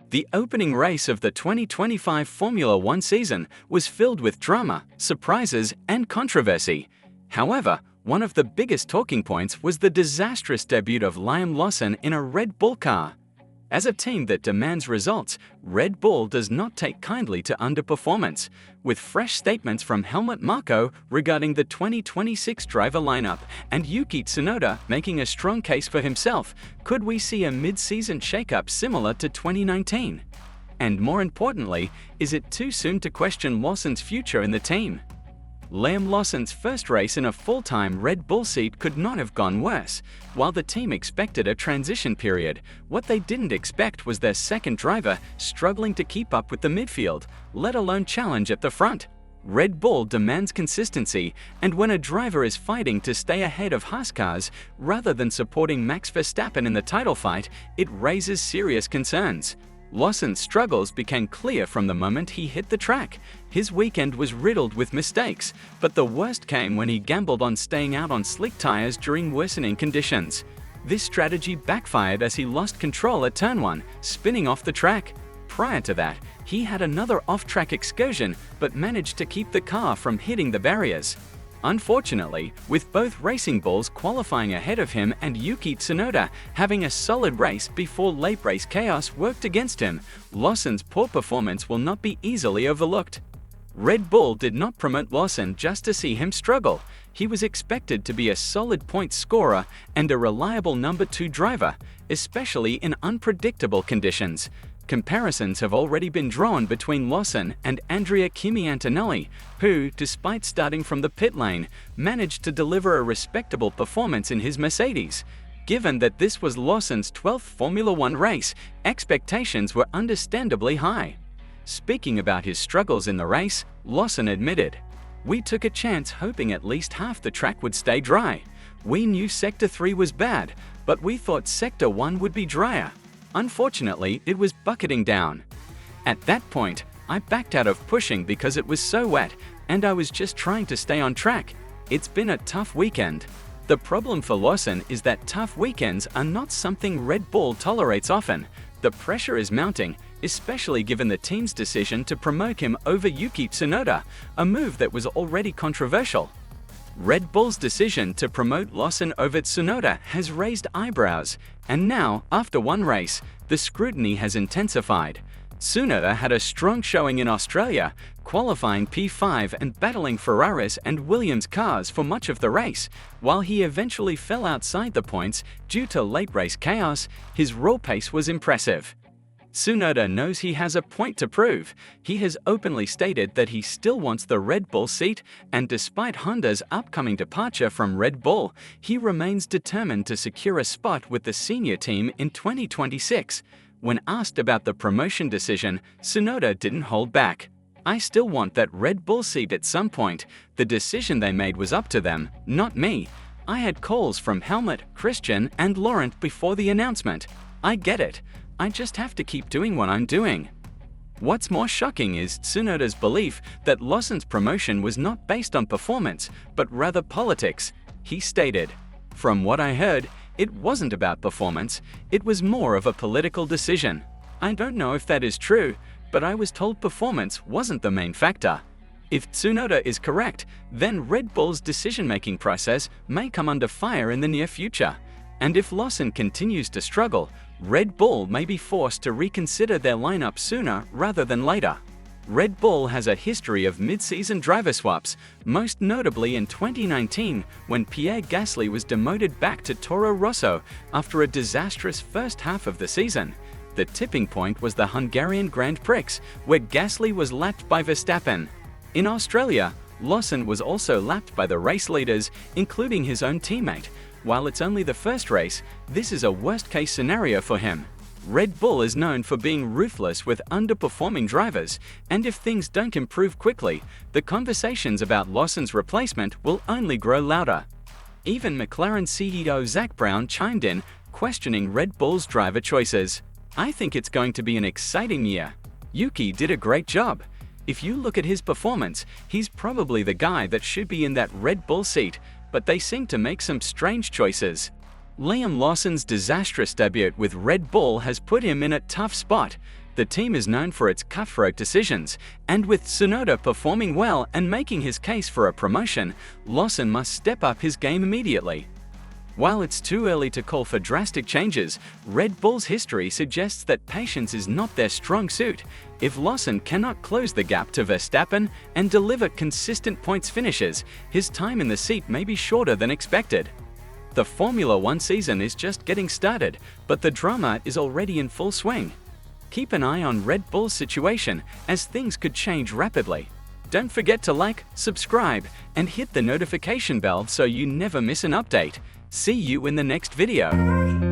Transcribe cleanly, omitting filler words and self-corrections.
The opening race of the 2025 Formula One season was filled with drama, surprises, and controversy. However, one of the biggest talking points was the disastrous debut of Liam Lawson in a Red Bull car. As a team that demands results, Red Bull does not take kindly to underperformance, with fresh statements from Helmut Marko regarding the 2026 driver lineup and Yuki Tsunoda making a strong case for himself. Could we see a mid-season shakeup similar to 2019? And more importantly, is it too soon to question Lawson's future in the team? Liam Lawson's first race in a full-time Red Bull seat could not have gone worse. While the team expected a transition period, what they didn't expect was their second driver struggling to keep up with the midfield, let alone challenge at the front. Red Bull demands consistency, and when a driver is fighting to stay ahead of Haas cars rather than supporting Max Verstappen in the title fight, it raises serious concerns. Lawson's struggles became clear from the moment he hit the track. His weekend was riddled with mistakes, but the worst came when he gambled on staying out on slick tires during worsening conditions. This strategy backfired as he lost control at turn 1, spinning off the track. Prior to that, he had another off-track excursion but managed to keep the car from hitting the barriers. Unfortunately, with both racing bulls qualifying ahead of him and Yuki Tsunoda having a solid race before late race chaos worked against him, Lawson's poor performance will not be easily overlooked. Red Bull did not promote Lawson just to see him struggle. He was expected to be a solid point scorer and a reliable number 2 driver, especially in unpredictable conditions. Comparisons have already been drawn between Lawson and Andrea Kimi Antonelli, who, despite starting from the pit lane, managed to deliver a respectable performance in his Mercedes. Given that this was Lawson's 12th Formula One race, expectations were understandably high. Speaking about his struggles in the race, Lawson admitted, "We took a chance hoping at least half the track would stay dry. We knew Sector 3 was bad, but we thought Sector 1 would be drier. Unfortunately, it was bucketing down. At that point, I backed out of pushing because it was so wet, and I was just trying to stay on track. It's been a tough weekend." The problem for Lawson is that tough weekends are not something Red Bull tolerates often. The pressure is mounting, especially given the team's decision to promote him over Yuki Tsunoda, a move that was already controversial. Red Bull's decision to promote Lawson over Tsunoda has raised eyebrows, and now, after one race, the scrutiny has intensified. Tsunoda had a strong showing in Australia, qualifying P5 and battling Ferraris and Williams cars for much of the race. While he eventually fell outside the points due to late race chaos, his raw pace was impressive. Tsunoda knows he has a point to prove. He has openly stated that he still wants the Red Bull seat, and despite Honda's upcoming departure from Red Bull, he remains determined to secure a spot with the senior team in 2026. When asked about the promotion decision, Tsunoda didn't hold back. "I still want that Red Bull seat at some point. The decision they made was up to them, not me. I had calls from Helmut, Christian, and Laurent before the announcement. I get it. I just have to keep doing what I'm doing." What's more shocking is Tsunoda's belief that Lawson's promotion was not based on performance, but rather politics. He stated, "From what I heard, it wasn't about performance, it was more of a political decision. I don't know if that is true, but I was told performance wasn't the main factor." If Tsunoda is correct, then Red Bull's decision-making process may come under fire in the near future. And if Lawson continues to struggle, Red Bull may be forced to reconsider their lineup sooner rather than later. Red Bull has a history of mid-season driver swaps, most notably in 2019 when Pierre Gasly was demoted back to Toro Rosso after a disastrous first half of the season. The tipping point was the Hungarian Grand Prix, where Gasly was lapped by Verstappen. In Australia, Lawson was also lapped by the race leaders, including his own teammate. While it's only the first race, this is a worst-case scenario for him. Red Bull is known for being ruthless with underperforming drivers, and if things don't improve quickly, the conversations about Lawson's replacement will only grow louder. Even McLaren CEO Zak Brown chimed in, questioning Red Bull's driver choices. "I think it's going to be an exciting year. Yuki did a great job. If you look at his performance, he's probably the guy that should be in that Red Bull seat, but they seem to make some strange choices." Liam Lawson's disastrous debut with Red Bull has put him in a tough spot. The team is known for its cutthroat decisions, and with Tsunoda performing well and making his case for a promotion, Lawson must step up his game immediately. While it's too early to call for drastic changes, Red Bull's history suggests that patience is not their strong suit. If Lawson cannot close the gap to Verstappen and deliver consistent points finishes, his time in the seat may be shorter than expected. The Formula One season is just getting started, but the drama is already in full swing. Keep an eye on Red Bull's situation, as things could change rapidly. Don't forget to like, subscribe, and hit the notification bell so you never miss an update. See you in the next video.